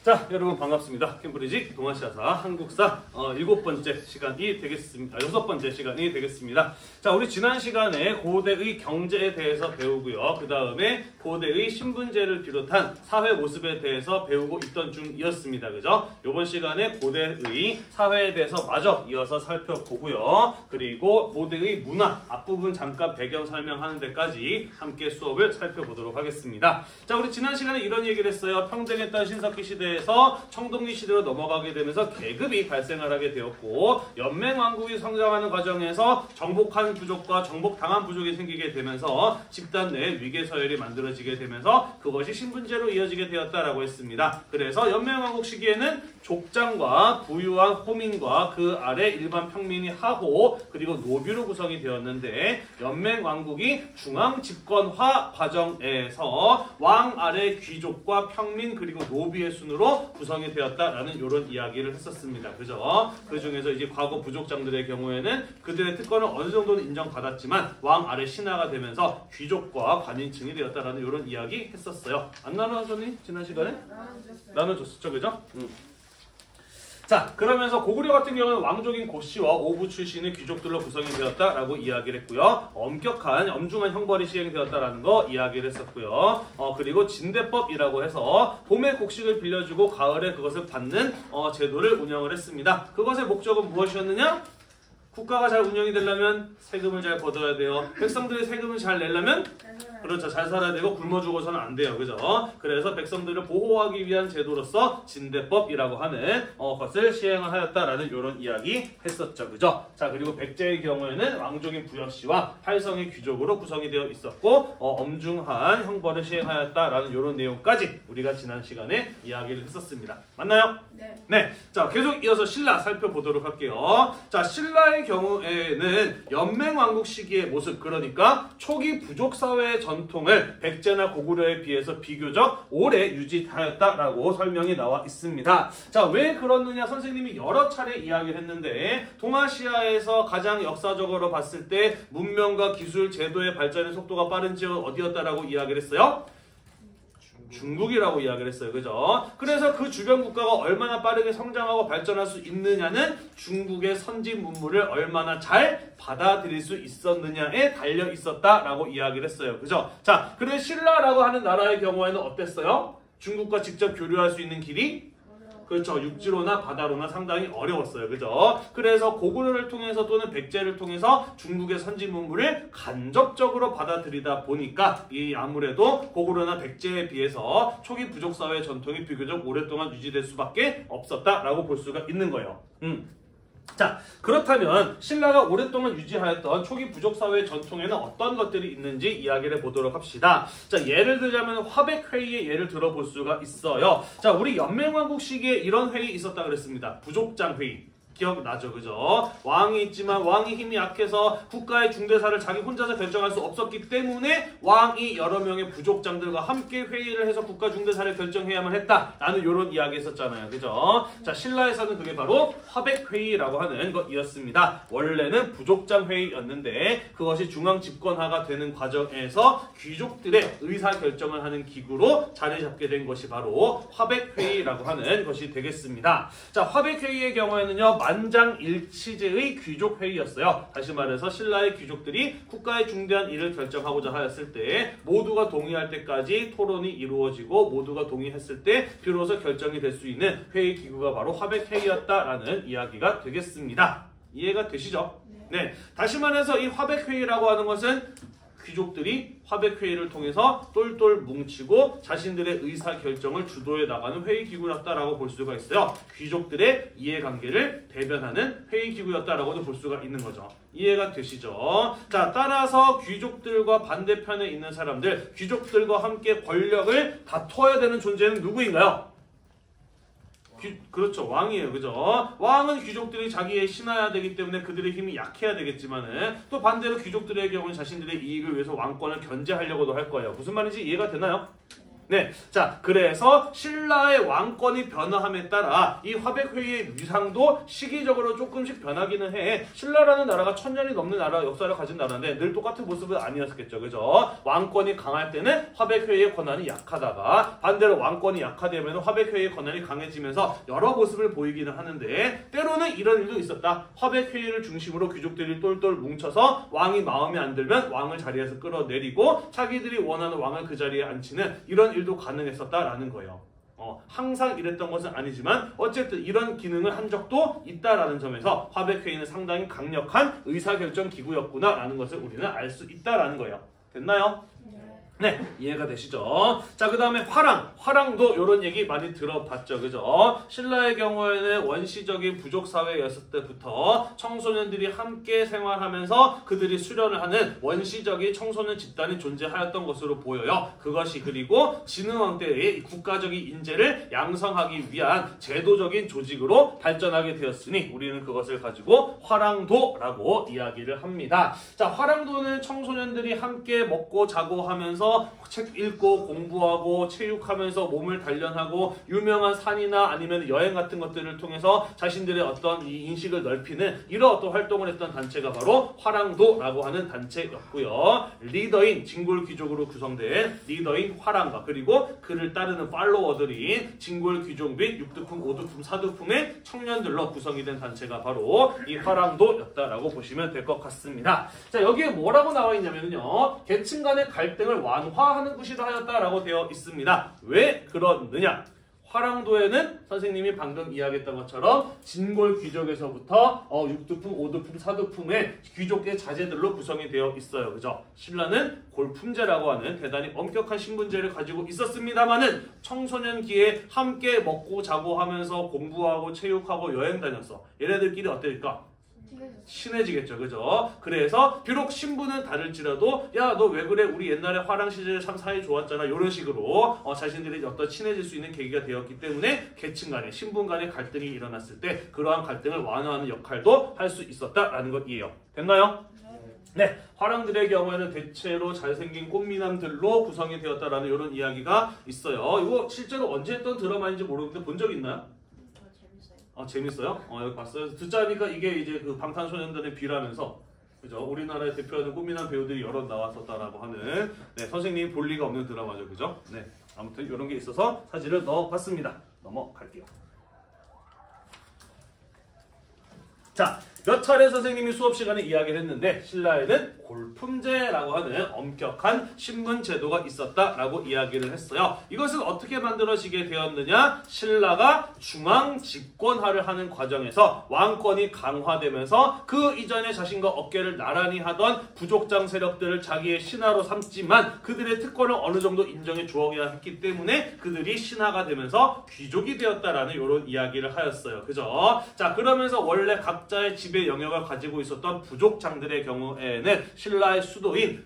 자, 여러분 반갑습니다. 캠브리지 동아시아사 한국사 7번째 시간이 되겠습니다. 6번째 시간이 되겠습니다. 자, 우리 지난 시간에 고대의 경제에 대해서 배우고요. 그 다음에 고대의 신분제를 비롯한 사회 모습에 대해서 배우고 있던 중이었습니다. 그죠? 이번 시간에 고대의 사회에 대해서 마저 이어서 살펴보고요. 그리고 고대의 문화 앞부분 잠깐 배경 설명하는 데까지 함께 수업을 살펴보도록 하겠습니다. 자, 우리 지난 시간에 이런 얘기를 했어요. 평등했던 신석기 시대에서 청동기 시대로 넘어가게 되면서 계급이 발생을 하게 되었고, 연맹왕국이 성장하는 과정에서 정복한 부족과 정복당한 부족이 생기게 되면서 집단 내 위계서열이 만들어지게 되면서 그것이 신분제로 이어지게 되었다라고 했습니다. 그래서 연맹왕국 시기에는 족장과 부유한 호민과 그 아래 일반 평민이 하호 그리고 노비로 구성이 되었는데, 연맹왕국이 중앙집권화 과정에서 왕 아래 귀족과 평민 그리고 노비의 순으로 구성이 되었다라는 이런 이야기를 했었습니다. 그죠? 그 중에서 이제 과거 부족장들의 경우에는 그들의 특권을 어느 정도는 인정받았지만 왕 아래 신하가 되면서 귀족과 관인층이 되었다라는 이런 이야기 했었어요. 안 나눠줬니? 지난 시간에? 나눠줬었죠, 그죠? 자, 그러면서 고구려 같은 경우는 왕족인 고씨와 오부 출신의 귀족들로 구성이 되었다라고 이야기를 했고요. 엄격한 엄중한 형벌이 시행되었다라는 거 이야기를 했었고요. 그리고 진대법이라고 해서 봄에 곡식을 빌려주고 가을에 그것을 받는 제도를 운영을 했습니다. 그것의 목적은 무엇이었느냐? 국가가 잘 운영이 되려면 세금을 잘 걷어야 돼요. 백성들이 세금을 잘 내려면 그렇죠, 잘 살아야 되고 굶어 죽어서는 안 돼요. 그죠? 그래서 백성들을 보호하기 위한 제도로서 진대법이라고 하는 것을 시행을 하였다라는 이런 이야기 했었죠. 그죠? 자, 그리고 백제의 경우에는 왕족인 부여씨와 팔성의 귀족으로 구성이 되어 있었고, 엄중한 형벌을 시행하였다라는 이런 내용까지 우리가 지난 시간에 이야기를 했었습니다. 맞나요? 네. 네. 자, 계속 이어서 신라 살펴보도록 할게요. 자, 신라의 경우에는 연맹왕국 시기의 모습, 그러니까 초기 부족사회의 전통을 백제나 고구려에 비해서 비교적 오래 유지하였다라고 설명이 나와 있습니다. 자, 왜 그렇느냐? 선생님이 여러 차례 이야기를 했는데, 동아시아에서 가장 역사적으로 봤을 때 문명과 기술, 제도의 발전의 속도가 빠른 지역은 어디였다라고 이야기를 했어요? 중국이라고 이야기를 했어요. 그죠? 그래서 그 주변 국가가 얼마나 빠르게 성장하고 발전할 수 있느냐는 중국의 선진 문물을 얼마나 잘 받아들일 수 있었느냐에 달려 있었다라고 이야기를 했어요. 그죠? 자, 그런데 신라라고 하는 나라의 경우에는 어땠어요? 중국과 직접 교류할 수 있는 길이 그렇죠. 육지로나 바다로나 상당히 어려웠어요. 그죠? 그래서 고구려를 통해서 또는 백제를 통해서 중국의 선진 문물을 간접적으로 받아들이다 보니까 이 아무래도 고구려나 백제에 비해서 초기 부족사회 전통이 비교적 오랫동안 유지될 수밖에 없었다라고 볼 수가 있는 거예요. 자, 그렇다면 신라가 오랫동안 유지하였던 초기 부족사회의 전통에는 어떤 것들이 있는지 이야기를 보도록 합시다. 자, 예를 들자면 화백회의의 예를 들어볼 수가 있어요. 자, 우리 연맹왕국 시기에 이런 회의 있었다 그랬습니다. 부족장회의. 기억나죠? 그죠? 왕이 있지만 왕이 힘이 약해서 국가의 중대사를 자기 혼자서 결정할 수 없었기 때문에 왕이 여러 명의 부족장들과 함께 회의를 해서 국가 중대사를 결정해야만 했다라는 이런 이야기 했었잖아요. 그죠? 자, 신라에서는 그게 바로 화백회의라고 하는 것이었습니다. 원래는 부족장회의였는데 그것이 중앙집권화가 되는 과정에서 귀족들의 의사결정을 하는 기구로 자리 잡게 된 것이 바로 화백회의라고 하는 것이 되겠습니다. 자, 화백회의의 경우에는요, 만장일치제의 귀족회의였어요. 다시 말해서 신라의 귀족들이 국가의 중대한 일을 결정하고자 하였을 때 모두가 동의할 때까지 토론이 이루어지고 모두가 동의했을 때 비로소 결정이 될 수 있는 회의 기구가 바로 화백회의였다라는 이야기가 되겠습니다. 이해가 되시죠? 네. 다시 말해서 이 화백회의라고 하는 것은 귀족들이 화백회의를 통해서 똘똘 뭉치고 자신들의 의사결정을 주도해 나가는 회의기구였다라고 볼 수가 있어요. 귀족들의 이해관계를 대변하는 회의기구였다라고도 볼 수가 있는 거죠. 이해가 되시죠? 자, 따라서 귀족들과 반대편에 있는 사람들, 귀족들과 함께 권력을 다투어야 되는 존재는 누구인가요? 그렇죠. 왕이에요. 그죠? 왕은 귀족들이 자기의 신하여야 되기 때문에 그들의 힘이 약해야 되겠지만은 또 반대로 귀족들의 경우는 자신들의 이익을 위해서 왕권을 견제하려고도 할 거예요. 무슨 말인지 이해가 되나요? 네, 자 그래서 신라의 왕권이 변화함에 따라 이 화백회의의 위상도 시기적으로 조금씩 변하기는 해. 신라라는 나라가 1000년이 넘는 나라 역사를 가진 나라인데 늘 똑같은 모습은 아니었겠죠, 그죠? 왕권이 강할 때는 화백회의의 권한이 약하다가 반대로 왕권이 약화되면 화백회의의 권한이 강해지면서 여러 모습을 보이기는 하는데 때로는 이런 일도 있었다. 화백회의를 중심으로 귀족들이 똘똘 뭉쳐서 왕이 마음에 안 들면 왕을 자리에서 끌어내리고 자기들이 원하는 왕을 그 자리에 앉히는 이런 일도 가능했었다라는 거예요. 항상 이랬던 것은 아니지만 어쨌든 이런 기능을 한 적도 있다라는 점에서 화백회의는 상당히 강력한 의사결정 기구였구나라는 것을 우리는 알 수 있다라는 거예요. 됐나요? 네, 이해가 되시죠? 자, 그 다음에 화랑도 이런 얘기 많이 들어봤죠, 그죠? 신라의 경우에는 원시적인 부족 사회였을 때부터 청소년들이 함께 생활하면서 그들이 수련을 하는 원시적인 청소년 집단이 존재하였던 것으로 보여요. 그것이 그리고 진흥왕 때의 국가적인 인재를 양성하기 위한 제도적인 조직으로 발전하게 되었으니 우리는 그것을 가지고 화랑도라고 이야기를 합니다. 자, 화랑도는 청소년들이 함께 먹고 자고 하면서 책 읽고 공부하고 체육하면서 몸을 단련하고 유명한 산이나 아니면 여행 같은 것들을 통해서 자신들의 어떤 이 인식을 넓히는 이런 어떤 활동을 했던 단체가 바로 화랑도라고 하는 단체였고요. 리더인 진골 귀족으로 구성된 리더인 화랑과 그리고 그를 따르는 팔로워들인 진골 귀족 및 6두품, 5두품, 4두품의 청년들로 구성이 된 단체가 바로 이 화랑도였다라고 보시면 될 것 같습니다. 자, 여기에 뭐라고 나와 있냐면요. 계층 간의 갈등을 완화하는 곳이라 하였다라고 되어 있습니다. 왜 그러느냐? 화랑도에는 선생님이 방금 이야기했던 것처럼 진골 귀족에서부터 6두품, 5두품, 4두품의 귀족의 자제들로 구성이 되어 있어요. 그죠? 신라는 골품제라고 하는 대단히 엄격한 신분제를 가지고 있었습니다만은 청소년기에 함께 먹고 자고 하면서 공부하고 체육하고 여행 다녔어. 얘네들끼리 어떨까? 친해지겠죠, 그죠? 그래서 비록 신분은 다를지라도 야, 너 왜 그래? 우리 옛날에 화랑 시절에 참 사이 좋았잖아. 이런 식으로 자신들이 어떤 친해질 수 있는 계기가 되었기 때문에 계층 간의 신분 간의 갈등이 일어났을 때 그러한 갈등을 완화하는 역할도 할 수 있었다라는 것이에요. 됐나요? 네, 화랑들의 경우에는 대체로 잘생긴 꽃미남들로 구성이 되었다라는 이런 이야기가 있어요. 이거 실제로 언제 했던 드라마인지 모르는데 본 적 있나요? 재밌어요? 여기 봤어요. 듣자니까 이게 이제 그 방탄소년단의 비라면서 그죠? 우리나라에 대표하는 꽃미남 배우들이 여러 나왔었다라고 하는 네, 선생님이 볼 리가 없는 드라마죠, 그죠? 네, 아무튼 이런 게 있어서 사진을 넣어봤습니다. 넘어갈게요. 자, 몇 차례 선생님이 수업 시간에 이야기를 했는데 신라에는 골품제라고 하는 엄격한 신분 제도가 있었다라고 이야기를 했어요. 이것은 어떻게 만들어지게 되었느냐? 신라가 중앙 집권화를 하는 과정에서 왕권이 강화되면서 그 이전에 자신과 어깨를 나란히 하던 부족장 세력들을 자기의 신하로 삼지만 그들의 특권을 어느 정도 인정해 주어야 했기 때문에 그들이 신하가 되면서 귀족이 되었다라는 이런 이야기를 하였어요. 그죠? 자, 그러면서 원래 각자의 지배 영역을 가지고 있었던 부족장들의 경우에는 신라의 수도인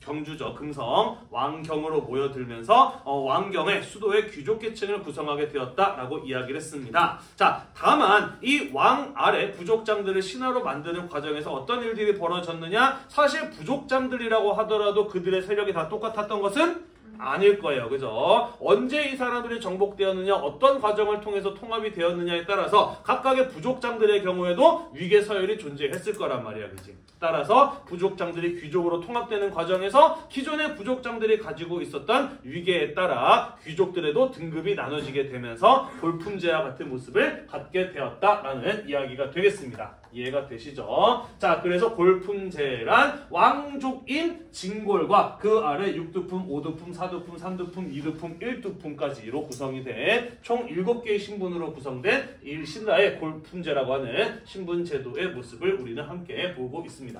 경주죠. 금성 왕경으로 모여들면서 왕경의 수도의 귀족계층을 구성하게 되었다라고 이야기를 했습니다. 자, 다만 이 왕 아래 부족장들을 신하로 만드는 과정에서 어떤 일들이 벌어졌느냐? 사실 부족장들이라고 하더라도 그들의 세력이 다 똑같았던 것은 아닐 거예요. 그죠? 언제 이 사람들이 정복되었느냐, 어떤 과정을 통해서 통합이 되었느냐에 따라서 각각의 부족장들의 경우에도 위계 서열이 존재했을 거란 말이야. 그지? 따라서 부족장들이 귀족으로 통합되는 과정에서 기존의 부족장들이 가지고 있었던 위계에 따라 귀족들에도 등급이 나눠지게 되면서 골품제와 같은 모습을 갖게 되었다라는 이야기가 되겠습니다. 이해가 되시죠? 자, 그래서 골품제란 왕족인 진골과 그 아래 6두품, 5두품, 4두품, 3두품, 2두품, 1두품까지로 구성이 된 총 7개의 신분으로 구성된 이 신라의 골품제라고 하는 신분제도의 모습을 우리는 함께 보고 있습니다.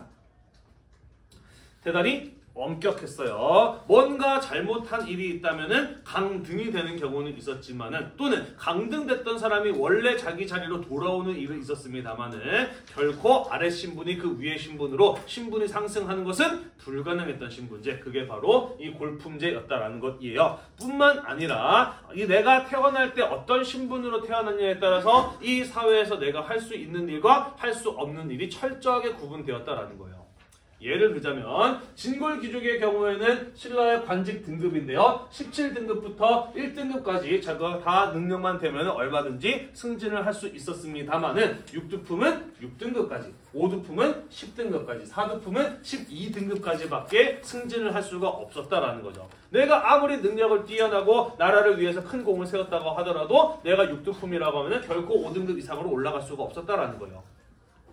대단히 엄격했어요. 뭔가 잘못한 일이 있다면은 강등이 되는 경우는 있었지만은 또는 강등됐던 사람이 원래 자기 자리로 돌아오는 일은 있었습니다만은 결코 아래 신분이 그 위의 신분으로 신분이 상승하는 것은 불가능했던 신분제. 그게 바로 이 골품제였다라는 것이에요. 뿐만 아니라 이 내가 태어날 때 어떤 신분으로 태어났냐에 따라서 이 사회에서 내가 할 수 있는 일과 할 수 없는 일이 철저하게 구분되었다라는 거예요. 예를 들자면 진골 귀족의 경우에는 신라의 관직 등급인데요. 17등급부터 1등급까지 자기가 다 능력만 되면 얼마든지 승진을 할 수 있었습니다만은 6두품은 6등급까지, 5두품은 10등급까지, 4두품은 12등급까지밖에 승진을 할 수가 없었다라는 거죠. 내가 아무리 능력을 뛰어나고 나라를 위해서 큰 공을 세웠다고 하더라도 내가 6두품이라고 하면 결코 5등급 이상으로 올라갈 수가 없었다라는 거예요.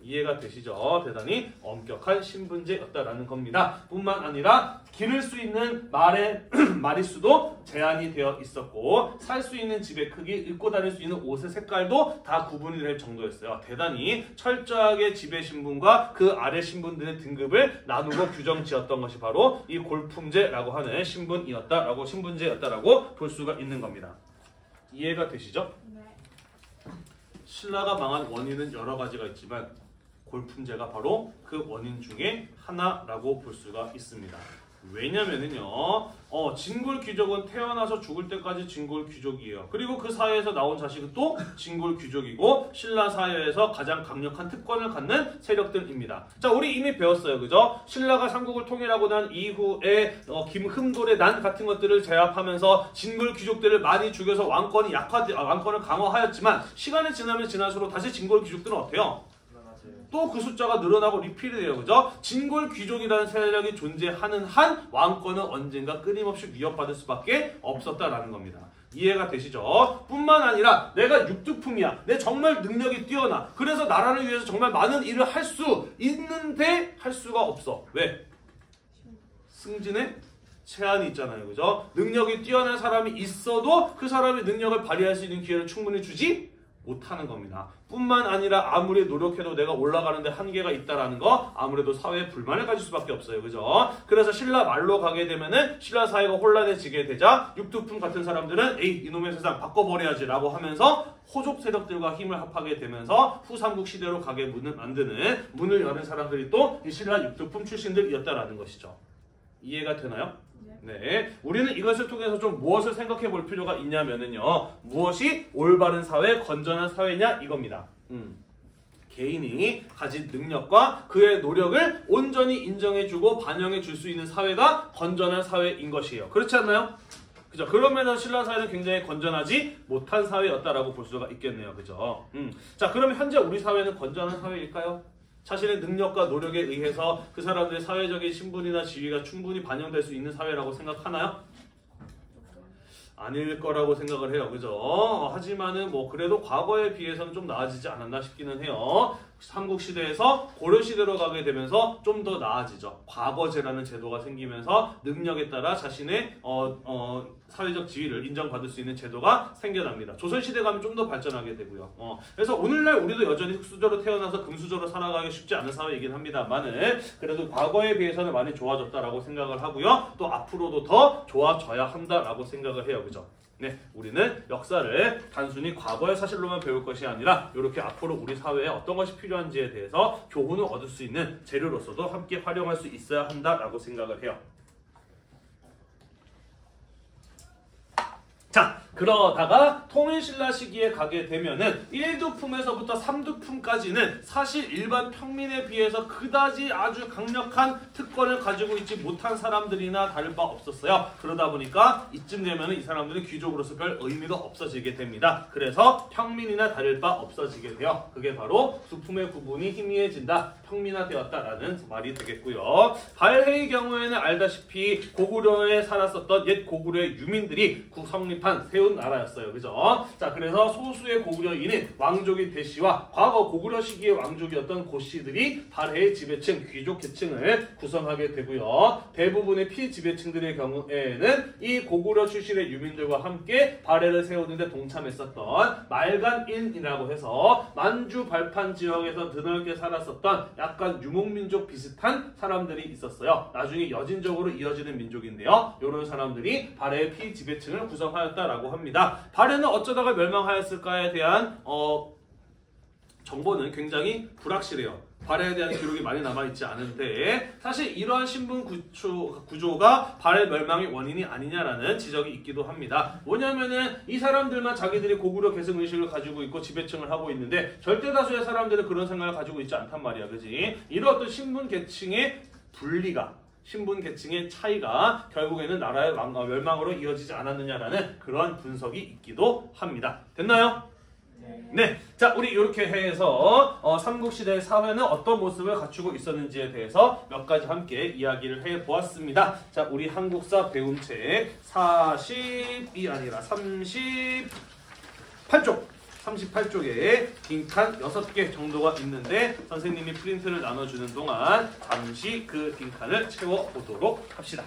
이해가 되시죠? 대단히 엄격한 신분제였다라는 겁니다. 뿐만 아니라 기를 수 있는 말의 마리수도 제한이 되어 있었고 살 수 있는 집의 크기, 입고 다닐 수 있는 옷의 색깔도 다 구분이 될 정도였어요. 대단히 철저하게 지배 신분과 그 아래 신분들의 등급을 나누고 규정 지었던 것이 바로 이 골품제라고 하는 신분제였다라고 볼 수가 있는 겁니다. 이해가 되시죠? 네. 신라가 망한 원인은 여러 가지가 있지만 골품제가 바로 그 원인 중에 하나라고 볼 수가 있습니다. 왜냐면은요, 진골 귀족은 태어나서 죽을 때까지 진골 귀족이에요. 그리고 그 사회에서 나온 자식은 또 진골 귀족이고 신라 사회에서 가장 강력한 특권을 갖는 세력들입니다. 자, 우리 이미 배웠어요, 그죠? 신라가 삼국을 통일하고 난 이후에 김흠돌의 난 같은 것들을 제압하면서 진골 귀족들을 많이 죽여서 왕권을 강화하였지만 시간이 지나면 지날수록 다시 진골 귀족들은 어때요? 또 그 숫자가 늘어나고 리필이 돼요. 그죠? 진골 귀족이라는 세력이 존재하는 한 왕권은 언젠가 끊임없이 위협받을 수밖에 없었다라는 겁니다. 이해가 되시죠? 뿐만 아니라 내가 육두품이야. 내 정말 능력이 뛰어나. 그래서 나라를 위해서 정말 많은 일을 할 수 있는데 할 수가 없어. 왜? 승진에 제한이 있잖아요. 그죠? 능력이 뛰어난 사람이 있어도 그 사람이 능력을 발휘할 수 있는 기회를 충분히 주지 못하는 겁니다. 뿐만 아니라 아무리 노력해도 내가 올라가는데 한계가 있다라는 거 아무래도 사회에 불만을 가질 수밖에 없어요. 그죠? 그래서 신라 말로 가게 되면은 신라 사회가 혼란해지게 되자 육두품 같은 사람들은 에이 이놈의 세상 바꿔버려야지 라고 하면서 호족 세력들과 힘을 합하게 되면서 후삼국 시대로 가게 만드는 문을 여는 사람들이 또 이 신라 육두품 출신들이었다라는 것이죠. 이해가 되나요? 네, 우리는 이것을 통해서 좀 무엇을 생각해 볼 필요가 있냐면은요, 무엇이 올바른 사회, 건전한 사회냐 이겁니다. 개인이 가진 능력과 그의 노력을 온전히 인정해주고 반영해 줄 수 있는 사회가 건전한 사회인 것이에요. 그렇지 않나요? 그죠? 그러면은 신라 사회는 굉장히 건전하지 못한 사회였다라고 볼 수가 있겠네요. 그죠? 자, 그러면 현재 우리 사회는 건전한 사회일까요? 자신의 능력과 노력에 의해서 그 사람들의 사회적인 신분이나 지위가 충분히 반영될 수 있는 사회라고 생각하나요? 아닐 거라고 생각을 해요. 그죠? 하지만은 뭐 그래도 과거에 비해서는 좀 나아지지 않았나 싶기는 해요. 삼국시대에서 고려시대로 가게 되면서 좀 더 나아지죠. 과거제라는 제도가 생기면서 능력에 따라 자신의 사회적 지위를 인정받을 수 있는 제도가 생겨납니다. 조선시대 가면 좀 더 발전하게 되고요. 그래서 오늘날 우리도 여전히 흙수저로 태어나서 금수저로 살아가기 쉽지 않은 사회이긴 합니다만은 그래도 과거에 비해서는 많이 좋아졌다라고 생각을 하고요. 또 앞으로도 더 좋아져야 한다라고 생각을 해요. 그죠? 네, 우리는 역사를 단순히 과거의 사실로만 배울 것이 아니라 이렇게 앞으로 우리 사회에 어떤 것이 필요한지에 대해서 교훈을 얻을 수 있는 재료로서도 함께 활용할 수 있어야 한다라고 생각을 해요. 자, 그러다가 통일신라 시기에 가게 되면은 1두품에서부터 3두품까지는 사실 일반 평민에 비해서 그다지 아주 강력한 특권을 가지고 있지 못한 사람들이나 다를 바 없었어요. 그러다 보니까 이쯤 되면은 이 사람들은 귀족으로서 별 의미가 없어지게 됩니다. 그래서 평민이나 다를 바 없어지게 돼요. 그게 바로 두품의 구분이 희미해진다, 평민화되었다라는 말이 되겠고요. 발해의 경우에는 알다시피 고구려에 살았었던 옛 고구려의 유민들이 성립한 세운 나라였어요. 그죠? 자, 그래서 소수의 고구려인인 왕족인 대씨와 과거 고구려 시기의 왕족이었던 고씨들이 발해의 지배층, 귀족 계층을 구성하게 되고요. 대부분의 피지배층들의 경우에는 이 고구려 출신의 유민들과 함께 발해를 세우는데 동참했었던 말간인이라고 해서 만주 발판 지역에서 드넓게 살았었던 약간 유목민족 비슷한 사람들이 있었어요. 나중에 여진적으로 이어지는 민족인데요. 이런 사람들이 발해의 피지배층을 구성하였다라고 합니다. 발해는 어쩌다가 멸망하였을까에 대한 정보는 굉장히 불확실해요. 발해에 대한 기록이 많이 남아있지 않은데 사실 이러한 신분 구조가 발해 멸망의 원인이 아니냐라는 지적이 있기도 합니다. 뭐냐면은 이 사람들만 자기들이 고구려 계승의식을 가지고 있고 지배층을 하고 있는데 절대 다수의 사람들은 그런 생각을 가지고 있지 않단 말이야. 그지? 이런 어떤 신분 계층의 분리가 신분 계층의 차이가 결국에는 나라의 멸망으로 이어지지 않았느냐라는 그러한 분석이 있기도 합니다. 됐나요? 네. 자, 우리 이렇게 해서 삼국시대의 사회는 어떤 모습을 갖추고 있었는지에 대해서 몇 가지 함께 이야기를 해보았습니다. 자, 우리 한국사 배움책 40이 아니라 38쪽에 빈칸 6개 정도가 있는데 선생님이 프린트를 나눠주는 동안 잠시 그 빈칸을 채워보도록 합시다.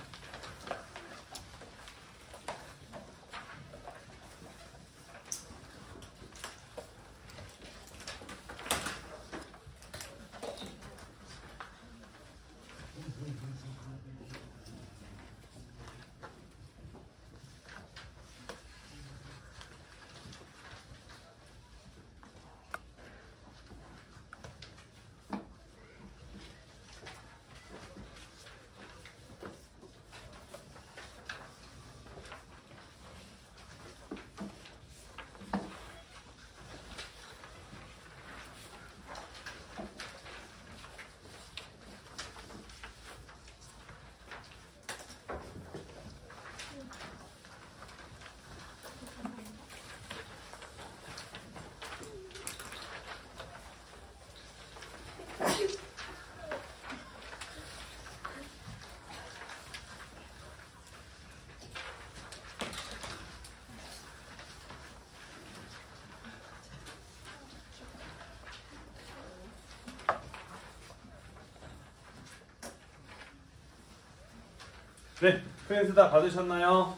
네, 프린트 다 받으셨나요?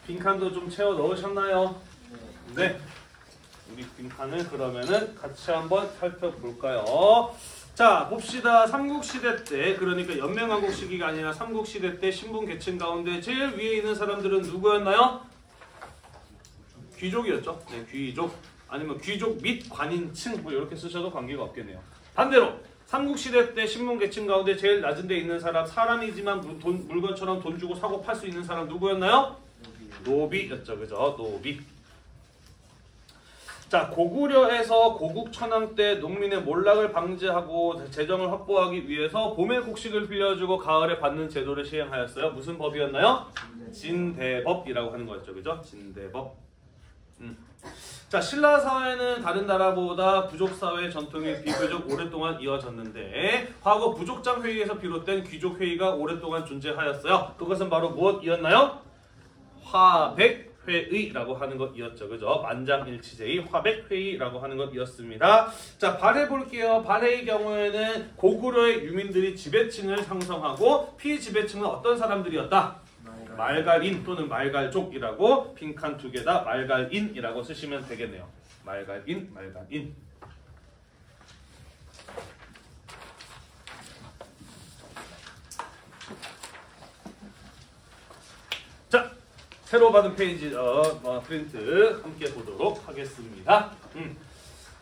빈칸도 좀 채워 넣으셨나요? 네. 우리 빈칸을 그러면은 같이 한번 살펴볼까요? 자, 봅시다. 삼국시대 때, 그러니까 연맹왕국 시기가 아니라 삼국시대 때 신분 계층 가운데 제일 위에 있는 사람들은 누구였나요? 귀족이었죠. 네, 귀족. 아니면 귀족 및 관인층, 뭐 이렇게 쓰셔도 관계가 없겠네요. 반대로 삼국시대 때 신분계층 가운데 제일 낮은 데 있는 사람, 사람이지만 물건처럼 돈 주고 사고 팔 수 있는 사람 누구였나요? 노비였죠. 그죠? 노비. 자, 고구려에서 고국천왕 때 농민의 몰락을 방지하고 재정을 확보하기 위해서 봄에 곡식을 빌려주고 가을에 받는 제도를 시행하였어요. 무슨 법이었나요? 진대법이라고 하는 거였죠. 그죠? 진대법. 자, 신라 사회는 다른 나라보다 부족 사회 전통이 비교적 오랫동안 이어졌는데 과거 부족장 회의에서 비롯된 귀족 회의가 오랫동안 존재하였어요. 그것은 바로 무엇이었나요? 화백회의라고 하는 것이었죠. 그죠? 만장일치제의 화백회의라고 하는 것이었습니다. 자, 발해 볼게요. 발해의 경우에는 고구려의 유민들이 지배층을 형성하고 피지배층은 어떤 사람들이었다? 말갈인 또는 말갈족이라고 빈칸 2개다 말갈인이라고 쓰시면 되겠네요. 말갈인, 말갈인. 자, 새로 받은 페이지 프린트 함께 보도록 하겠습니다.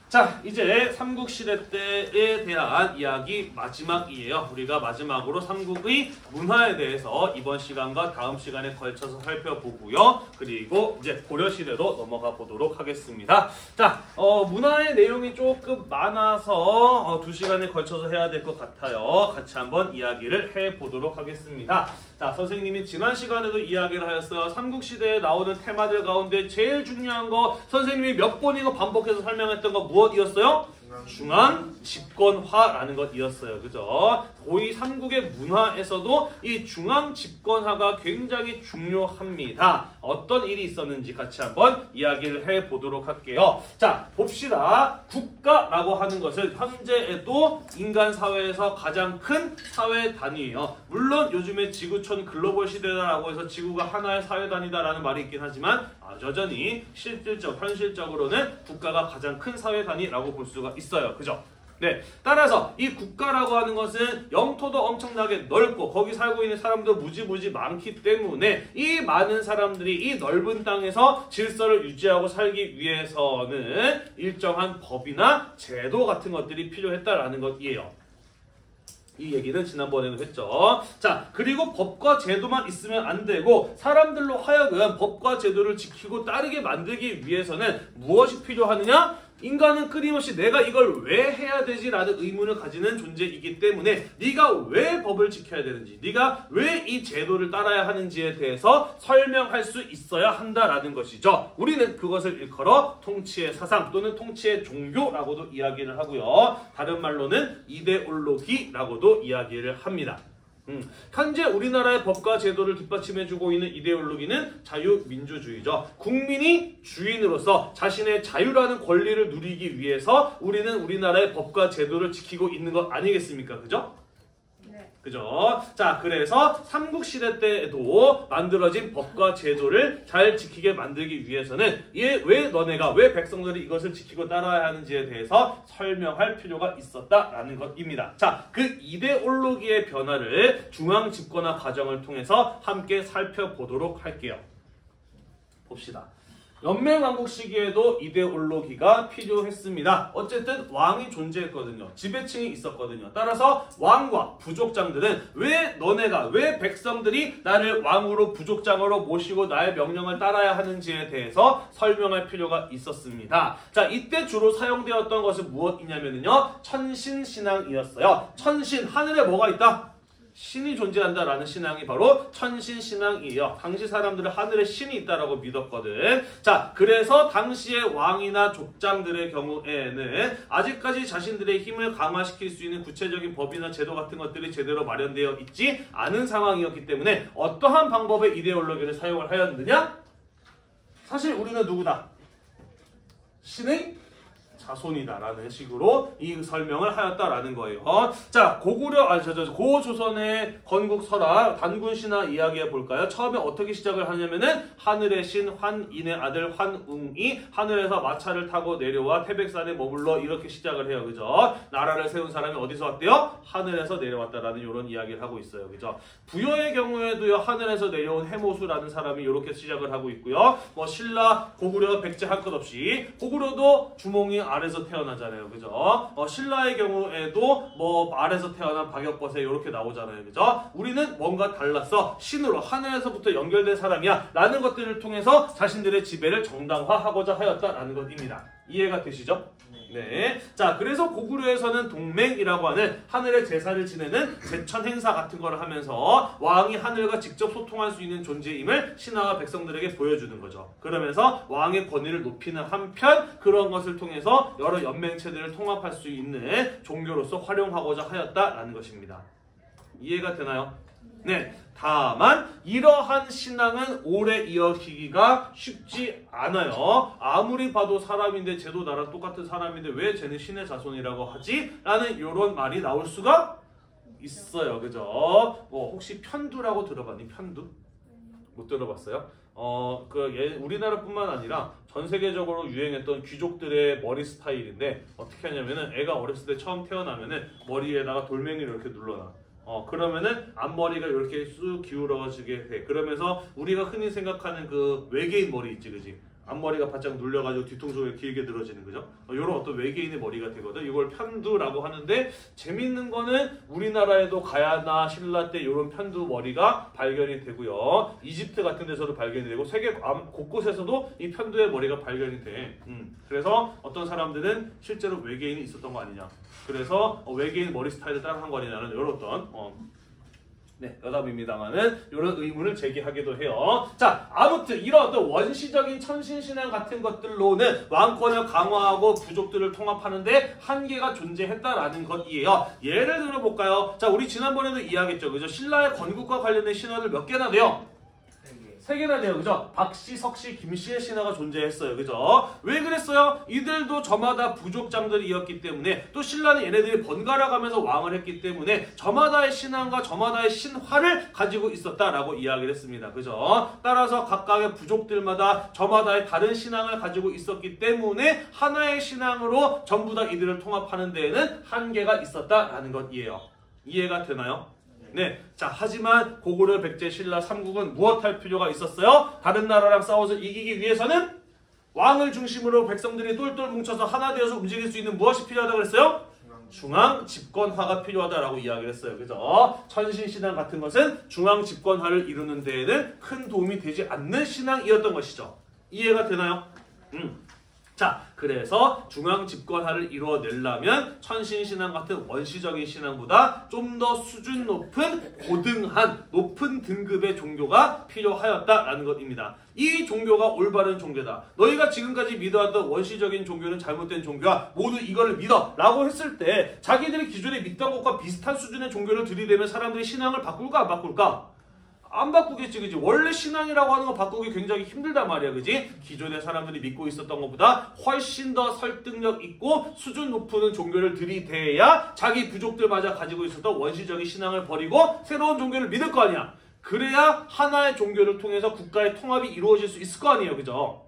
자, 이제 삼국시대 때에 대한 이야기 마지막이에요. 우리가 마지막으로 삼국의 문화에 대해서 이번 시간과 다음 시간에 걸쳐서 살펴보고요. 그리고 이제 고려시대로 넘어가 보도록 하겠습니다. 자, 문화의 내용이 조금 많아서 2시간에 걸쳐서 해야 될 것 같아요. 같이 한번 이야기를 해보도록 하겠습니다. 자, 선생님이 지난 시간에도 이야기를 하였어요. 삼국시대에 나오는 테마들 가운데 제일 중요한 거 선생님이 몇 번이고 반복해서 설명했던 거 무엇이었어요? 중앙 집권화라는 것이었어요. 그죠? 고위 삼국의 문화에서도 이 중앙 집권화가 굉장히 중요합니다. 어떤 일이 있었는지 같이 한번 이야기를 해보도록 할게요. 자, 봅시다. 국가라고 하는 것은 현재에도 인간 사회에서 가장 큰 사회 단위예요. 물론 요즘에 지구촌 글로벌 시대라고 해서 지구가 하나의 사회 단위다라는 말이 있긴 하지만 여전히 현실적으로는 국가가 가장 큰 사회 단위라고 볼 수가 있어요. 그죠? 네. 따라서 이 국가라고 하는 것은 영토도 엄청나게 넓고 거기 살고 있는 사람도 무지무지 많기 때문에 이 많은 사람들이 이 넓은 땅에서 질서를 유지하고 살기 위해서는 일정한 법이나 제도 같은 것들이 필요했다라는 것이에요. 이 얘기는 지난번에도 했죠. 자, 그리고 법과 제도만 있으면 안 되고 사람들로 하여금 법과 제도를 지키고 따르게 만들기 위해서는 무엇이 필요하느냐? 인간은 끊임없이 내가 이걸 왜 해야 되지라는 의문을 가지는 존재이기 때문에 네가 왜 법을 지켜야 되는지, 네가 왜 이 제도를 따라야 하는지에 대해서 설명할 수 있어야 한다라는 것이죠. 우리는 그것을 일컬어 통치의 사상 또는 통치의 종교라고도 이야기를 하고요. 다른 말로는 이데올로기라고도 이야기를 합니다. 현재 우리나라의 법과 제도를 뒷받침해주고 있는 이데올로기는 자유민주주의죠. 국민이 주인으로서 자신의 자유라는 권리를 누리기 위해서 우리는 우리나라의 법과 제도를 지키고 있는 것 아니겠습니까? 그죠? 그죠? 자, 그래서 삼국시대 때에도 만들어진 법과 제도를 잘 지키게 만들기 위해서는 왜 너네가, 왜 백성들이 이것을 지키고 따라야 하는지에 대해서 설명할 필요가 있었다라는 것입니다. 자, 그 이데올로기의 변화를 중앙 집권화 과정을 통해서 함께 살펴보도록 할게요. 봅시다. 연맹왕국 시기에도 이데올로기가 필요했습니다. 어쨌든 왕이 존재했거든요. 지배층이 있었거든요. 따라서 왕과 부족장들은 왜 백성들이 나를 왕으로 부족장으로 모시고 나의 명령을 따라야 하는지에 대해서 설명할 필요가 있었습니다. 자, 이때 주로 사용되었던 것은 무엇이냐면요, 천신신앙이었어요. 천신, 하늘에 뭐가 있다? 신이 존재한다라는 신앙이 바로 천신신앙이에요. 당시 사람들은 하늘에 신이 있다라고 믿었거든. 자, 그래서 당시의 왕이나 족장들의 경우에는 아직까지 자신들의 힘을 강화시킬 수 있는 구체적인 법이나 제도 같은 것들이 제대로 마련되어 있지 않은 상황이었기 때문에 어떠한 방법의 이데올로기를 사용을 하였느냐? 사실 우리는 누구다? 신의 자손이다라는 식으로 이 설명을 하였다라는 거예요. 자, 고조선의 건국 설화 단군 신화 이야기해 볼까요? 처음에 어떻게 시작을 하냐면은 하늘의 신 환인의 아들 환웅이 하늘에서 마차를 타고 내려와 태백산에 머물러 이렇게 시작을 해요. 그죠? 나라를 세운 사람이 어디서 왔대요? 하늘에서 내려왔다라는 이런 이야기를 하고 있어요. 그죠? 부여의 경우에도요, 하늘에서 내려온 해모수라는 사람이 이렇게 시작을 하고 있고요. 뭐 신라, 고구려, 백제 할 것 없이 고구려도 주몽이 아래서 태어나잖아요. 그죠? 신라의 경우에도 뭐 아래서 태어난 박역거세 이렇게 나오잖아요. 그죠? 우리는 뭔가 달랐어. 신으로 하늘에서부터 연결된 사람이야 라는 것들을 통해서 자신들의 지배를 정당화하고자 하였다라는 것입니다. 이해가 되시죠? 네. 자, 그래서 고구려에서는 동맹이라고 하는 하늘의 제사를 지내는 제천 행사 같은 걸 하면서 왕이 하늘과 직접 소통할 수 있는 존재임을 신하와 백성들에게 보여주는 거죠. 그러면서 왕의 권위를 높이는 한편 그런 것을 통해서 여러 연맹체들을 통합할 수 있는 종교로서 활용하고자 하였다라는 것입니다. 이해가 되나요? 네. 다만 이러한 신앙은 오래 이어지기가 쉽지 않아요. 아무리 봐도 사람인데 쟤도 나랑 똑같은 사람인데 왜 쟤는 신의 자손이라고 하지? 라는 이런 말이 나올 수가 있어요. 그죠? 혹시 편두라고 들어봤니? 편두? 못 들어봤어요? 우리나라뿐만 아니라 전 세계적으로 유행했던 귀족들의 머리 스타일인데 어떻게 하냐면은 애가 어렸을 때 처음 태어나면은 머리에다가 돌멩이를 이렇게 눌러놔. 그러면은 앞머리가 이렇게 쑥 기울어지게 돼. 그러면서 우리가 흔히 생각하는 그 외계인 머리 있지, 그지? 앞머리가 바짝 눌려가지고 뒤통수가 길게 늘어지는 거죠. 이런 어떤 외계인의 머리가 되거든. 이걸 편두라고 하는데 재밌는 거는 우리나라에도 가야나 신라 때 이런 편두 머리가 발견이 되고요. 이집트 같은 데서도 발견이 되고 세계 곳곳에서도 이 편두의 머리가 발견이 돼. 그래서 어떤 사람들은 실제로 외계인이 있었던 거 아니냐. 그래서 외계인 머리 스타일을 따라한 거 아니냐는 이런 어떤 여담입니다만은 이런 의문을 제기하기도 해요. 자, 아무튼 이런 어떤 원시적인 천신신앙 같은 것들로는 왕권을 강화하고 부족들을 통합하는데 한계가 존재했다라는 것이에요. 예를 들어볼까요? 자, 우리 지난번에도 이야기했죠. 그죠? 신라의 건국과 관련된 신화들 몇 개나 돼요? 3개나 돼요. 그죠? 박씨, 석씨, 김씨의 신화가 존재했어요. 그죠? 왜 그랬어요? 이들도 저마다 부족장들이었기 때문에 또 신라는 얘네들이 번갈아 가면서 왕을 했기 때문에 저마다의 신앙과 저마다의 신화를 가지고 있었다라고 이야기를 했습니다. 그죠? 따라서 각각의 부족들마다 저마다의 다른 신앙을 가지고 있었기 때문에 하나의 신앙으로 전부 다 이들을 통합하는 데에는 한계가 있었다라는 것이에요. 이해가 되나요? 네. 자, 하지만 고구려, 백제, 신라, 삼국은 무엇할 필요가 있었어요? 다른 나라랑 싸워서 이기기 위해서는 왕을 중심으로 백성들이 똘똘 뭉쳐서 하나 되어서 움직일 수 있는 무엇이 필요하다고 그랬어요? 중앙 집권화가 필요하다라고 이야기를 했어요. 그죠? 천신신앙 같은 것은 중앙 집권화를 이루는 데에는 큰 도움이 되지 않는 신앙이었던 것이죠. 이해가 되나요? 자, 그래서 중앙 집권화를 이루어내려면 천신신앙 같은 원시적인 신앙보다 좀 더 수준 높은 고등한 높은 등급의 종교가 필요하였다라는 것입니다. 이 종교가 올바른 종교다. 너희가 지금까지 믿어왔던 원시적인 종교는 잘못된 종교야. 모두 이거를 믿어. 라고 했을 때 자기들이 기존에 믿던 것과 비슷한 수준의 종교를 들이대면 사람들이 신앙을 바꿀까 안 바꿀까? 안 바꾸겠지, 그지? 원래 신앙이라고 하는 거 바꾸기 굉장히 힘들단 말이야, 그지? 기존의 사람들이 믿고 있었던 것보다 훨씬 더 설득력 있고 수준 높은 종교를 들이대야 자기 부족들마저 가지고 있었던 원시적인 신앙을 버리고 새로운 종교를 믿을 거 아니야. 그래야 하나의 종교를 통해서 국가의 통합이 이루어질 수 있을 거 아니에요, 그죠?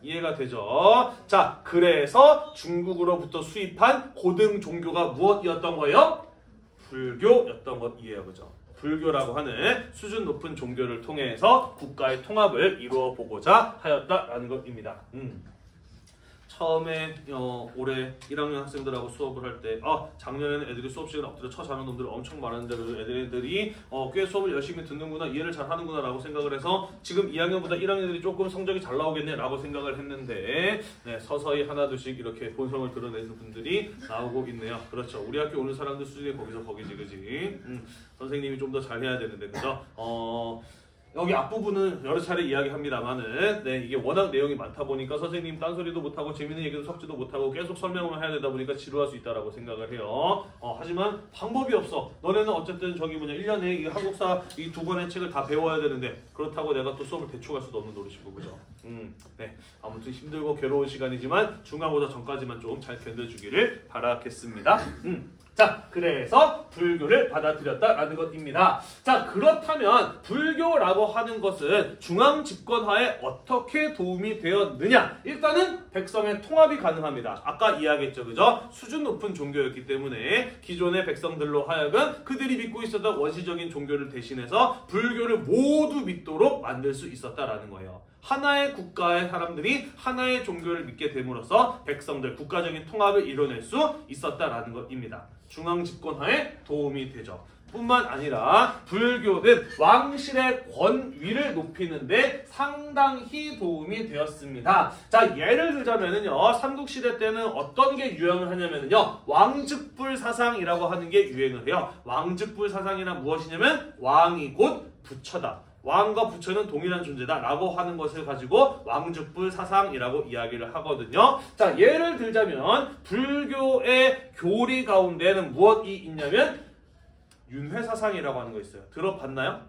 이해가 되죠? 자, 그래서 중국으로부터 수입한 고등 종교가 무엇이었던 거예요? 불교였던 것이에요, 그죠? 불교라고 하는 수준 높은 종교를 통해서 국가의 통합을 이루어 보고자 하였다라는 것입니다. 처음에 올해 1학년 학생들하고 수업을 할 때 작년에는 애들이 수업 시간에 엎드려 쳐 자는 놈들이 엄청 많은데 그래도 애들이 꽤 수업을 열심히 듣는구나, 이해를 잘 하는구나 라고 생각을 해서 지금 2학년보다 1학년들이 조금 성적이 잘 나오겠네 라고 생각을 했는데 네, 서서히 하나둘씩 이렇게 본성을 드러내는 분들이 나오고 있네요. 그렇죠. 우리 학교 오는 사람들 수준이 거기서 거기지, 그지? 선생님이 좀 더 잘해야 되는데, 그죠? 여기 앞부분은 여러 차례 이야기합니다만은 네, 이게 워낙 내용이 많다 보니까 선생님 딴소리도 못하고 재밌는 얘기도 섞지도 못하고 계속 설명을 해야 되다 보니까 지루할 수 있다라고 생각을 해요. 하지만 방법이 없어. 너네는 어쨌든 1년에 이 한국사 이 2권의 책을 다 배워야 되는데 그렇다고 내가 또 수업을 대충 할 수도 없는 노릇이고, 그죠? 네, 아무튼 힘들고 괴로운 시간이지만 중간고사 전까지만 좀 잘 견뎌주기를 바라겠습니다. 자, 그래서 불교를 받아들였다라는 것입니다. 자, 그렇다면 불교라고 하는 것은 중앙 집권화에 어떻게 도움이 되었느냐? 일단은 백성의 통합이 가능합니다. 아까 이야기했죠, 그죠? 수준 높은 종교였기 때문에 기존의 백성들로 하여금 그들이 믿고 있었던 원시적인 종교를 대신해서 불교를 모두 믿도록 만들 수 있었다라는 거예요. 하나의 국가의 사람들이 하나의 종교를 믿게 됨으로써 백성들, 국가적인 통합을 이뤄낼 수 있었다라는 것입니다. 중앙 집권화에 도움이 되죠. 뿐만 아니라 불교는 왕실의 권위를 높이는 데 상당히 도움이 되었습니다. 자, 예를 들자면은요, 삼국시대 때는 어떤 게 유행을 하냐면요, 왕즉불 사상이라고 하는 게 유행을 해요. 왕즉불 사상이란 무엇이냐면 왕이 곧 부처다. 왕과 부처는 동일한 존재다 라고 하는 것을 가지고 왕즉불 사상이라고 이야기를 하거든요. 자, 예를 들자면 불교의 교리 가운데는 무엇이 있냐면 윤회사상이라고 하는 거 있어요. 들어봤나요?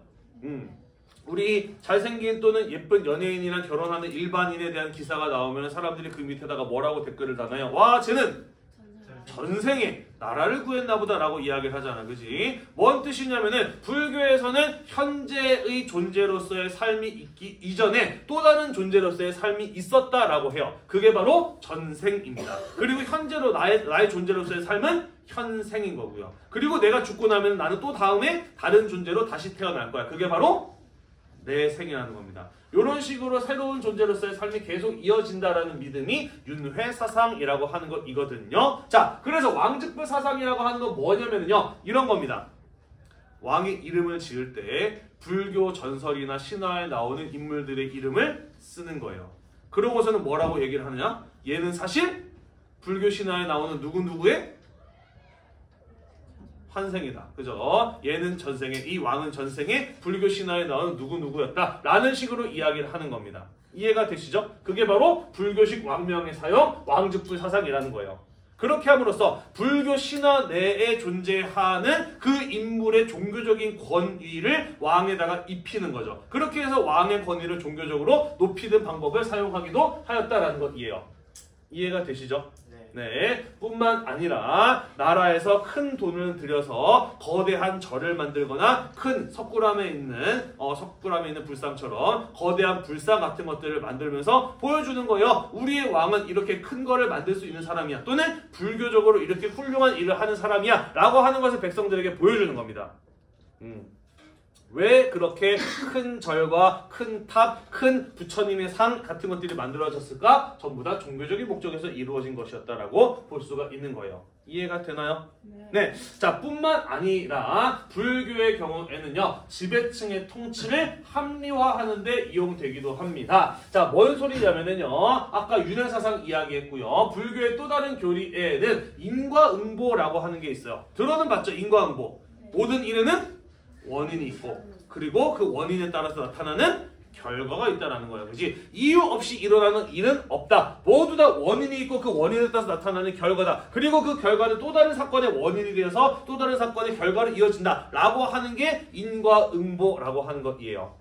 우리 잘생긴 또는 예쁜 연예인이랑 결혼하는 일반인에 대한 기사가 나오면 사람들이 그 밑에다가 뭐라고 댓글을 다나요? 와, 쟤는 전생에 나라를 구했나 보다 라고 이야기를 하잖아, 그지? 뭔 뜻이냐면은 불교에서는 현재의 존재로서의 삶이 있기 이전에 또 다른 존재로서의 삶이 있었다라고 해요. 그게 바로 전생입니다. 그리고 현재로 나의 존재로서의 삶은 현생인 거고요. 그리고 내가 죽고 나면 나는 또 다음에 다른 존재로 다시 태어날 거야. 그게 바로 내 생이라는 겁니다. 이런 식으로 새로운 존재로서의 삶이 계속 이어진다라는 믿음이 윤회사상이라고 하는 것이거든요. 자, 그래서 왕즉불 사상이라고 하는 건 뭐냐면요, 이런 겁니다. 왕의 이름을 지을 때 불교 전설이나 신화에 나오는 인물들의 이름을 쓰는 거예요. 그러고서는 뭐라고 얘기를 하느냐? 얘는 사실 불교 신화에 나오는 누구누구의 환생이다. 그죠? 얘는 전생에, 이 왕은 전생에 불교 신화에 나오는 누구누구였다 라는 식으로 이야기를 하는 겁니다. 이해가 되시죠? 그게 바로 불교식 왕명의 사용, 왕즉불 사상이라는 거예요. 그렇게 함으로써 불교 신화 내에 존재하는 그 인물의 종교적인 권위를 왕에다가 입히는 거죠. 그렇게 해서 왕의 권위를 종교적으로 높이는 방법을 사용하기도 하였다라는 것이에요. 이해가 되시죠? 네, 뿐만 아니라 나라에서 큰 돈을 들여서 거대한 절을 만들거나 큰 석굴암에 있는 불상처럼 거대한 불상 같은 것들을 만들면서 보여주는 거예요. 우리의 왕은 이렇게 큰 거를 만들 수 있는 사람이야. 또는 불교적으로 이렇게 훌륭한 일을 하는 사람이야 라고 하는 것을 백성들에게 보여주는 겁니다. 왜 그렇게 큰 절과 큰 탑, 큰 부처님의 상 같은 것들이 만들어졌을까? 전부 다 종교적인 목적에서 이루어진 것이었다라고 볼 수가 있는 거예요. 이해가 되나요? 네. 자, 뿐만 아니라 불교의 경우에는요, 지배층의 통치를 합리화하는 데 이용되기도 합니다. 자, 뭔 소리냐면은요, 아까 윤회사상 이야기했고요. 불교의 또 다른 교리에는 인과응보라고 하는 게 있어요. 들어는 봤죠? 인과응보. 모든 일에는 원인이 있고, 그리고 그 원인에 따라서 나타나는 결과가 있다는 거예요. 그렇지? 이유 없이 일어나는 일은 없다. 모두 다 원인이 있고 그 원인에 따라서 나타나는 결과다. 그리고 그 결과는 또 다른 사건의 원인이 되어서 또 다른 사건의 결과로 이어진다. 라고 하는 게 인과응보라고 하는 것이에요.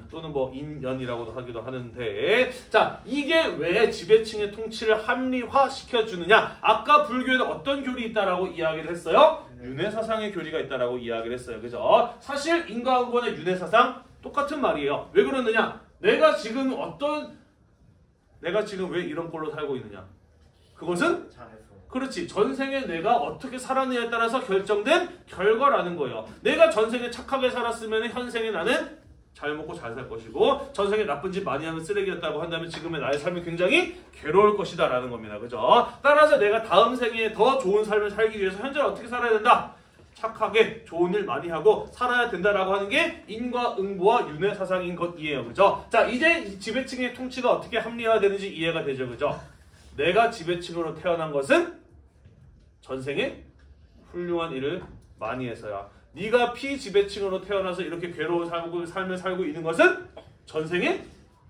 또는 뭐 인연이라고도 하기도 하는데, 자, 이게 왜 지배층의 통치를 합리화시켜주느냐? 아까 불교에는 어떤 교리 있다라고 이야기를 했어요? 윤회사상의 교리가 있다라고 이야기를 했어요. 그죠? 사실 인과응보나 윤회사상 똑같은 말이에요. 왜 그러느냐? 내가 지금 왜 이런 꼴로 살고 있느냐? 그것은 그렇지. 전생에 내가 어떻게 살았느냐에 따라서 결정된 결과라는 거예요. 내가 전생에 착하게 살았으면 현생에 나는 잘 먹고 잘 살 것이고, 전생에 나쁜 짓 많이 하면 쓰레기였다고 한다면 지금의 나의 삶이 굉장히 괴로울 것이다 라는 겁니다. 그죠? 따라서 내가 다음 생에 더 좋은 삶을 살기 위해서 현재 어떻게 살아야 된다? 착하게 좋은 일 많이 하고 살아야 된다라고 하는 게 인과응보와 윤회사상인 것이에요. 그죠? 자, 이제 지배층의 통치가 어떻게 합리화되는지 이해가 되죠. 그죠? 내가 지배층으로 태어난 것은 전생에 훌륭한 일을 많이 해서야. 네가 피지배층으로 태어나서 이렇게 괴로운 삶을 살고 있는 것은 전생에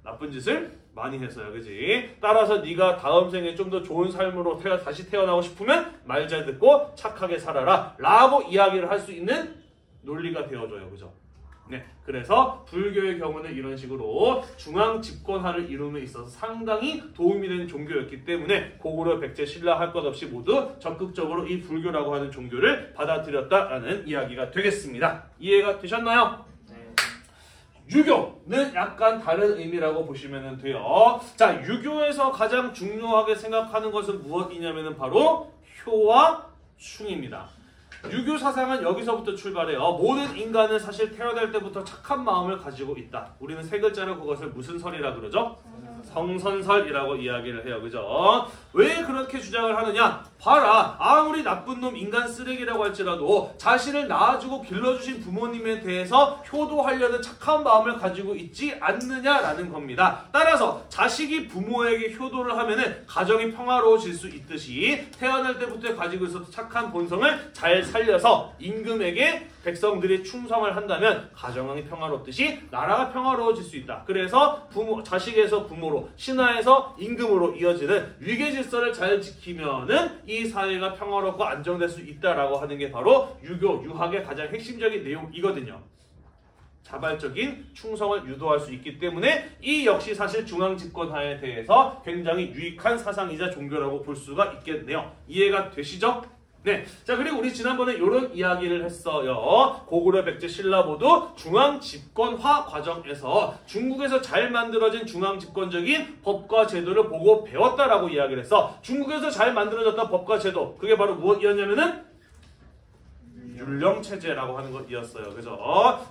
나쁜 짓을 많이 했어요. 그지? 따라서 네가 다음 생에 좀 더 좋은 삶으로 다시 태어나고 싶으면 말 잘 듣고 착하게 살아라 라고 이야기를 할 수 있는 논리가 되어줘요. 그죠? 네, 그래서 불교의 경우는 이런 식으로 중앙 집권화를 이루는 데 있어서 상당히 도움이 되는 종교였기 때문에 고구려, 백제, 신라 할 것 없이 모두 적극적으로 이 불교라고 하는 종교를 받아들였다라는 이야기가 되겠습니다. 이해가 되셨나요? 유교는 약간 다른 의미라고 보시면 돼요. 자, 유교에서 가장 중요하게 생각하는 것은 무엇이냐면 바로 효와 충입니다. 유교 사상은 여기서부터 출발해요. 모든 인간은 사실 태어날 때부터 착한 마음을 가지고 있다. 우리는 세 글자로 그것을 무슨 설이라 그러죠? 성선설이라고 이야기를 해요. 그죠? 왜 그렇게 주장을 하느냐? 봐라. 아무리 나쁜 놈 인간 쓰레기라고 할지라도 자신을 낳아주고 길러주신 부모님에 대해서 효도하려는 착한 마음을 가지고 있지 않느냐라는 겁니다. 따라서 자식이 부모에게 효도를 하면은 가정이 평화로워질 수 있듯이 태어날 때부터 가지고 있었던 착한 본성을 잘 살려서 임금에게 백성들이 충성을 한다면 가정이 평화롭듯이 나라가 평화로워질 수 있다. 그래서 자식에서 부모로, 신하에서 임금으로 이어지는 위계질서를 잘 지키면은 이 사회가 평화롭고 안정될 수 있다라고 하는 게 바로 유교, 유학의 가장 핵심적인 내용이거든요. 자발적인 충성을 유도할 수 있기 때문에 이 역시 사실 중앙집권화에 대해서 굉장히 유익한 사상이자 종교라고 볼 수가 있겠네요. 이해가 되시죠? 네. 자, 그리고 우리 지난번에 이런 이야기를 했어요. 고구려, 백제, 신라 모두 중앙집권화 과정에서 중국에서 잘 만들어진 중앙집권적인 법과 제도를 보고 배웠다라고 이야기를 했어. 중국에서 잘 만들어졌던 법과 제도, 그게 바로 무엇이었냐면은 율령체제라고 하는 것이었어요. 그죠?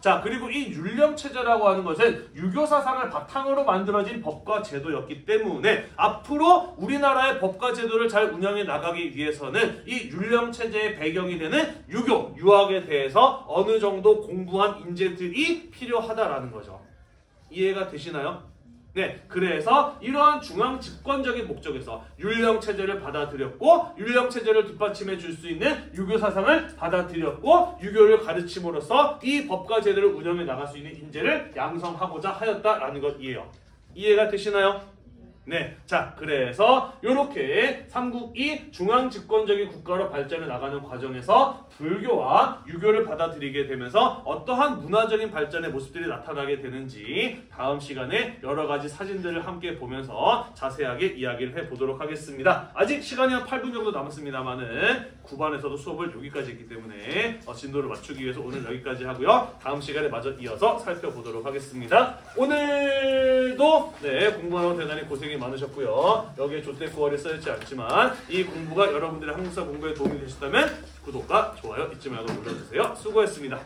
자, 그리고 이 율령체제라고 하는 것은 유교 사상을 바탕으로 만들어진 법과 제도였기 때문에 앞으로 우리나라의 법과 제도를 잘 운영해 나가기 위해서는 이 율령체제의 배경이 되는 유교, 유학에 대해서 어느 정도 공부한 인재들이 필요하다라는 거죠. 이해가 되시나요? 네, 그래서 이러한 중앙 집권적인 목적에서 율령체제를 받아들였고 율령체제를 뒷받침해 줄 수 있는 유교 사상을 받아들였고 유교를 가르침으로써 이 법과 제도를 운영해 나갈 수 있는 인재를 양성하고자 하였다라는 것이에요. 이해가 되시나요? 네, 자, 그래서 이렇게 삼국이 중앙집권적인 국가로 발전해 나가는 과정에서 불교와 유교를 받아들이게 되면서 어떠한 문화적인 발전의 모습들이 나타나게 되는지 다음 시간에 여러 가지 사진들을 함께 보면서 자세하게 이야기를 해보도록 하겠습니다. 아직 시간이 한 8분 정도 남았습니다만은 9반에서도 수업을 여기까지 했기 때문에 진도를 맞추기 위해서 오늘 여기까지 하고요. 다음 시간에 마저 이어서 살펴보도록 하겠습니다. 오늘도 공부하는 대단히 고생이 많으셨고요. 여기에 조태구월이 써있지 않지만 이 공부가 여러분들의 한국사 공부에 도움이 되셨다면 구독과 좋아요 잊지 말고 눌러주세요. 수고했습니다.